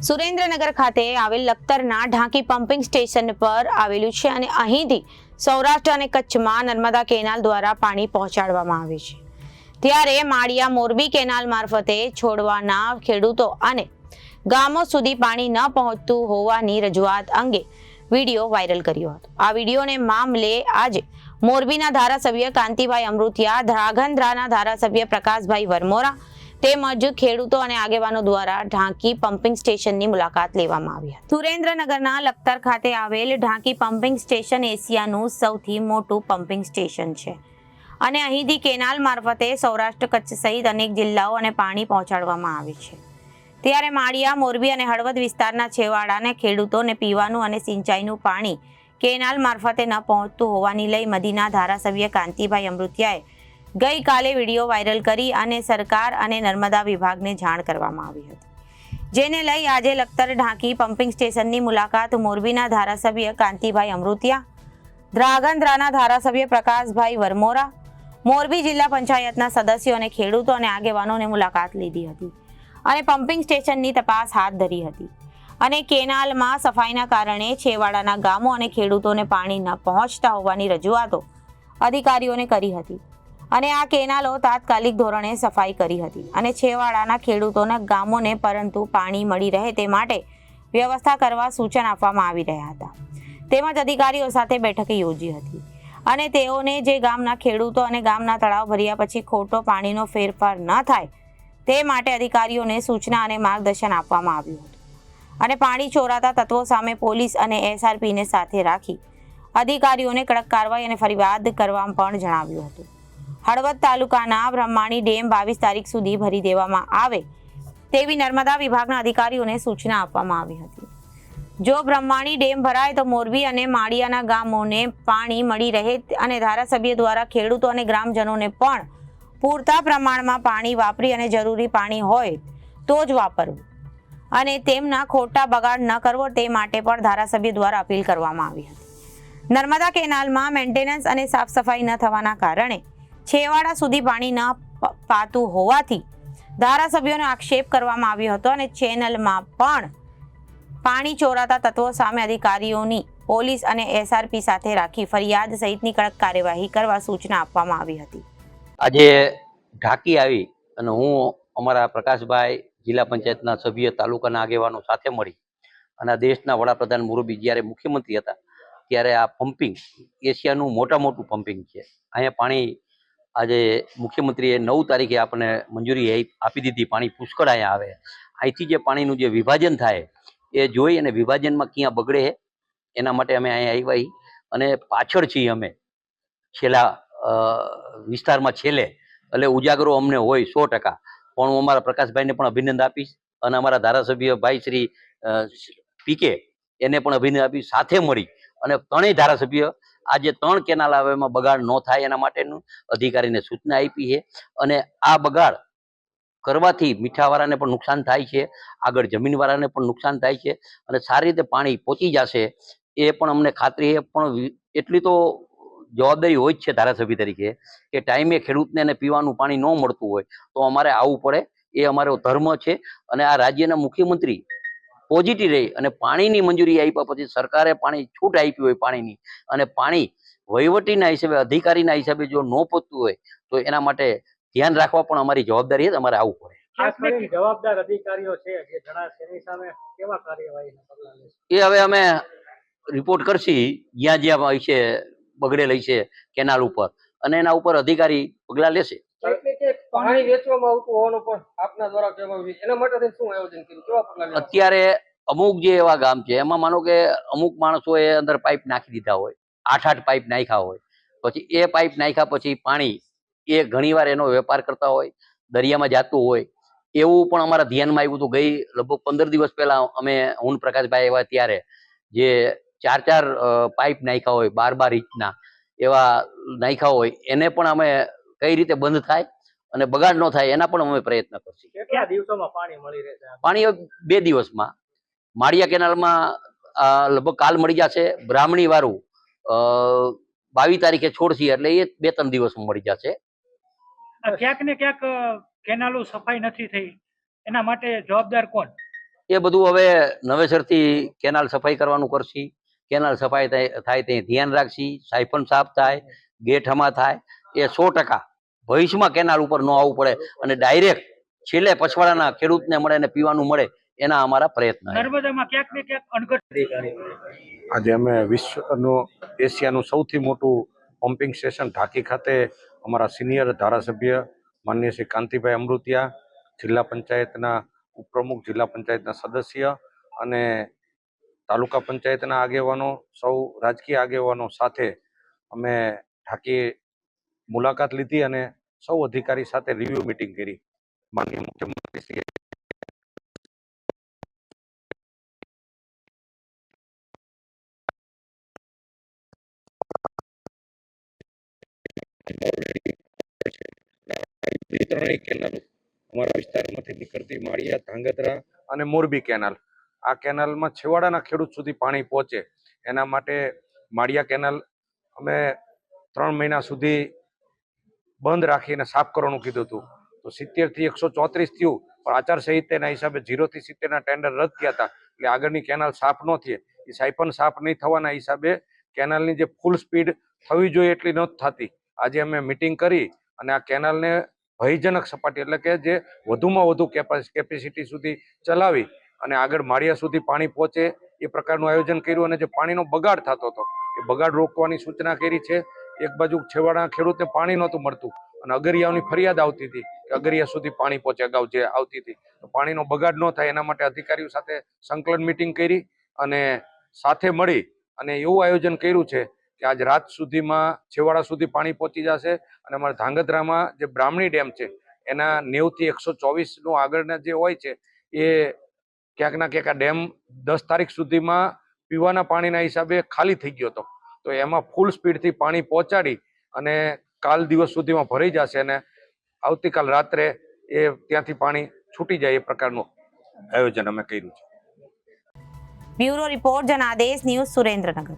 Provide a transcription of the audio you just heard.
સુરેન્દ્રનગર ખાતે આવેલ લખતરના ઢાંકી પમ્પિંગ સ્ટેશન પર આવેલું છે અને અહીંથી સૌરાષ્ટ્ર અને કચ્છમાં નર્મદા કેનાલ દ્વારા પાણી પહોંચાડવામાં આવે છે। ત્યારે માળિયા મોરબી કેનાલ મારફતે છોડવાના ખેડૂતો અને ગામો સુધી પાણી ન પહોંચતું હોવાની રજૂઆત અંગે વિડીયો વાયરલ કર્યો હતો। આ વિડીયોને મામલે આજે મોરબીના ધારાસભ્ય કાંતિભાઈ અમૃતિયા, ધ્રાંગધ્રાના ધારાસભ્ય પ્રકાશભાઈ વરમોરા તેમજ ખેડૂતો અને આગેવાનો દ્વારા ઢાંકી પમ્પિંગ સ્ટેશનની મુલાકાત લેવામાં આવી હતી। સુરેન્દ્રનગરના લખતર ખાતે આવેલ ઢાંકી પમ્પિંગ સ્ટેશન એશિયાનું સૌથી મોટું પમ્પિંગ સ્ટેશન છે અને અહીંથી કેનાલ મારફતે સૌરાષ્ટ્ર, કચ્છ સહિત અનેક જિલ્લાઓને પાણી પહોંચાડવામાં આવે છે। ત્યારે માળિયા, મોરબી અને હળવદ વિસ્તારના છેવાડાના ખેડૂતોને પીવાનું અને સિંચાઈનું પાણી કેનાલ મારફતે ન પહોંચતું હોવાની લઈ મદીના ધારાસભ્ય કાંતિભાઈ અમૃતિયાએ ગઈકાલે વિડીયો વાયરલ કરી અને સરકાર અને નર્મદા વિભાગને જાણ કરવામાં આવી હતી, જેને લઈ આજે લખતર ઢાંકી પમ્પિંગ સ્ટેશનની મુલાકાત મોરબીના ધારાસભ્ય કાંતિભાઈ અમૃતિયા, ધ્રાંગધ્રાના ધારાસભ્ય પ્રકાશભાઈ વરમોરા, મોરબી જિલ્લા પંચાયતના સદસ્યો અને ખેડૂતો અને આગેવાનોને મુલાકાત લીધી હતી અને પમ્પિંગ સ્ટેશનની તપાસ હાથ ધરી હતી અને કેનાલમાં સફાઈના કારણે છેવાડાના ગામો અને ખેડૂતોને પાણી ન પહોંચતા હોવાની રજૂઆતો અધિકારીઓને કરી હતી અને આ કેનાલો તાત્કાલિક ધોરણે સફાઈ કરી હતી અને છેવાડાના ખેડૂતોના ગામોને પરંતુ પાણી મળી રહે તે માટે વ્યવસ્થા કરવા સૂચન આપવામાં આવી રહ્યા હતા। તેમજ અધિકારીઓ સાથે બેઠક યોજી હતી અને તેઓને જે ગામના ખેડૂતો અને ગામના તળાવ ભર્યા પછી ખોટો પાણીનો ફેરફાર ન થાય તે માટે અધિકારીઓને સૂચના અને માર્ગદર્શન આપવામાં આવ્યું હતું અને પાણી ચોરાતા તત્વો સામે પોલીસ અને SRPને સાથે રાખી અધિકારીઓને કડક કાર્યવાહી અને ફરિયાદ કરવા પણ જણાવ્યું હતું। હળવદ તાલુકાના બ્રહ્માણી ડેમ 22 તારીખ સુધી ભરી દેવામાં આવે તેવી નર્મદા વિભાગના અધિકારીઓને સૂચના આપવામાં આવી હતી। જો બ્રહ્માણી ડેમ ભરાય તો મોરબી અને માળિયાના ગામોને પાણી મળી રહે અને ધારાસભ્ય દ્વારા ખેડૂતો અને ગ્રામજનોને પણ પૂરતા પ્રમાણમાં પાણી વાપરી અને જરૂરી પાણી હોય તો જ વાપરવું અને તેમના ખોટા બગાડ ન કરવો તે માટે પણ ધારાસભ્ય દ્વારા અપીલ કરવામાં આવી હતી। નર્મદા કેનાલમાં મેન્ટેનન્સ અને સાફ સફાઈ ન થવાના કારણે છેવાડા સુધી પાણી ન પાતું હોવાથી ધારાસભ્યોનો આક્ષેપ કરવામાં આવ્યો હતો અને ચેનલમાં પણ પાણી ચોરાતા તત્વો સામે અધિકારીઓની પોલીસ અને SRP સાથે રાખી ફરિયાદ સહિતની કડક કાર્યવાહી કરવા સૂચના આપવામાં આવી હતી। આજે ઢાંકી આવી અને હું અમારા પ્રકાશભાઈ, જિલ્લા પંચાયતના સભ્ય, તાલુકાના આગેવાનો સાથે મળી અને દેશના વડાપ્રધાન મોરબી જ્યારે મુખ્યમંત્રી હતા ત્યારે આ પમ્પિંગ એશિયાનું મોટું પમ્પિંગ છે। અહીંયા પાણી આજે મુખ્યમંત્રીએ 9 તારીખે આપણને મંજૂરી આપી દીધી, પાણી પુષ્કળ અહીંયા આવે। અહીંથી જે પાણીનું જે વિભાજન થાય એ જોઈ અને વિભાજનમાં ક્યાં બગડે એના માટે અમે અહીંયા આવ્યા અને પાછળ છીએ અમે છેલ્લા વિસ્તારમાં છેલ્લે, એટલે ઉજાગરો અમને હોય 100%। પણ હું અમારા પ્રકાશભાઈને પણ અભિનંદન આપીશ અને અમારા ધારાસભ્ય ભાઈ શ્રી PK એને પણ અભિનંદન આપીશ। સાથે મળી અને ત્રણેય ધારાસભ્ય આજે 3 કેનાલ આવે એમાં બગાડ ન થાય એના માટેનું અધિકારીને સૂચના આપી છે અને આ બગાડ કરવાથી મીઠાવાળાને પણ નુકસાન થાય છે, આગળ જમીનવાળાને પણ નુકસાન થાય છે અને સારી રીતે પાણી પહોંચી જશે એ પણ અમને ખાતરી છે। પણ એટલી તો જવાબદારી હોય જ છે ધારાસભ્ય તરીકે કે ટાઈમે ખેડૂતને એને પીવાનું પાણી ન મળતું હોય તો અમારે આવવું પડે, એ અમારો ધર્મ છે। અને આ રાજ્યના મુખ્યમંત્રી પોઝિટિવ રહી અને પાણીની મંજૂરી આપ્યા પછી સરકારે પાણી છૂટ આપી હોય પાણીની અને પાણી વહીવટીના હિસાબે, અધિકારીના હિસાબે જો ન પહોંચતું હોય તો એના માટે ધ્યાન રાખવા પણ અમારી જવાબદારી છે, અમારે આવવું પડે। ખાસ કરીને જવાબદાર અધિકારીઓ છે જે જણાશે એની સામે કેવા કાર્યવાહીના પગલાં લેશે એ હવે અમે રિપોર્ટ કરશી જ્યાં હોય છે બગડેલ છે કેનાલ ઉપર અને એના ઉપર અધિકારી પગલાં લેશે। પાણી વેચવામાં આવતું હોવાનું પણ આપના દ્વારા કહેવામાં આવ્યું, એના માટે શું આયોજન કર્યું, કેવા પગલાં લેવા? અત્યારે અમુક જે એવા ગામ છે એમાં માનો કે અમુક માણસોએ અંદર પાઇપ નાખી દીધા હોય, 8 પાઇપ નાખ્યા હોય, પછી એ પાઇપ નાખ્યા પછી પાણી એ ઘણીવાર એનો વેપાર કરતા હોય, દરિયામાં જતું હોય એવું પણ અમારા ધ્યાનમાં આવ્યું હતું। ગઈ લગભગ 15 દિવસ પહેલા અમે હું પ્રકાશભાઈ આવ્યા ત્યારે જે 4 પાઇપ નાખ્યા હોય 12 ઇંચના એવા નાખ્યા હોય એને પણ અમે કઈ રીતે બંધ થાય અને બગાડ ન થાય એના પણ અમે પ્રયત્ન કરશું। કેટલા દિવસોમાં પાણી મળી રહેશે? પાણી 2 દિવસમાં માળિયા કેનાલમાં લગભગ કાલ મળી જશે, બ્રાહ્મણી વાળું 22 તારીખે છોડશી એટલે એ 2-3 દિવસમાં મળી જશે। ક્યાંક ને ક્યાંક કેનાલો સફાઈ નથી થઈ, એના માટે જવાબદાર કોણ? એ બધું હવે નવેસરથી કેનાલ સફાઈ કરવાનું કરશી. કેનાલ સફાઈ થાય તે ધ્યાન રાખશી. સાયફન સાફ થાય, ગેઠમાં થાય. એ 100% ભવિષ્યમાં કેનાલ ઉપર ન આવવું પડે અને ડાયરેક્ટ છેલ્લે પછવાડાના ખેડૂતને મળે અને પીવાનું મળે એના અમારા પ્રયત્ન છે. નર્મદામાં ક્યાંક ને ક્યાંક અણઘડ. આજે અમે વિશ્વનું એશિયાનું સૌથી મોટું પમ્પિંગ સ્ટેશન ઢાકી ખાતે અમારા સિનિયર ધારાસભ્ય માનનીય શ્રી કાંતિભાઈ અમૃતિયા, જિલ્લા પંચાયતના ઉપપ્રમુખ, જિલ્લા પંચાયતના સદસ્ય અને તાલુકા પંચાયતના આગેવાનો, સૌ રાજકીય આગેવાનો સાથે અમે ઢાકી મુલાકાત લીધી અને સૌ અધિકારી સાથે રિવ્યુ મિટિંગ કરી. માનનીય મુખ્યમંત્રી શ્રી ત્રણેય કેનાલો અમારા વિસ્તારમાંથી નીકળતી માળિયા, ધાંગધ્રા અને મોરબી કેનાલ, આ કેનાલમાં છેવાડાના ખેડૂત સુધી પાણી પહોંચે એના માટે માળિયા કેનાલ અમે 3 મહિના સુધી બંધ રાખીને સાફ કરવાનું કીધું હતું. તો 70 થી 134 થયું, પણ આચારસંહિતાના હિસાબે 0 થી 70ના ટેન્ડર રદ થયા હતા. એટલે આગળની કેનાલ સાફ ન થઈ. એ સાયપન સાફ નહીં થવાના હિસાબે કેનાલની જે ફૂલ સ્પીડ થવી જોઈએ એટલી નહોતી થતી. આજે અમે મિટિંગ કરી અને આ કેનાલને ભયજનક સપાટી એટલે કે જે વધુમાં વધુ કેપેસિટી સુધી ચલાવી અને આગળ માળિયા સુધી પાણી પહોંચે એ પ્રકારનું આયોજન કર્યું. અને જે પાણીનો બગાડ થતો હતો એ બગાડ રોકવાની સૂચના કરી છે. એક બાજુ છેવાડાના ખેડૂતને પાણી નહોતું મળતું અને અગરિયાઓની ફરિયાદ આવતી હતી કે અગરિયા સુધી પાણી પહોંચે, અગાઉ જે આવતી હતી. તો પાણીનો બગાડ ન થાય એના માટે અધિકારીઓ સાથે સંકલન મિટિંગ કરી અને સાથે મળી અને એવું આયોજન કર્યું છે કે આજ રાત સુધીમાં છેવાડા સુધી પાણી પહોંચી જશે. અને અમારા ધાંગધ્રામાં જે બ્રાહ્મણી ડેમ છે એના 90 થી 124નું આગળના જે હોય છે એ ક્યાંક ના ક્યાંક આ ડેમ 10 તારીખ સુધીમાં પીવાના પાણીના હિસાબે ખાલી થઈ ગયો હતો. તો એમાં ફૂલ સ્પીડથી પાણી પહોંચાડી અને કાલ દિવસ સુધીમાં ભરાઈ જશે અને આવતીકાલ રાત્રે એ ત્યાંથી પાણી છૂટી જાય એ પ્રકારનું આયોજન અમે કર્યું છે. Bureau report Janadesh news, Surendranagar.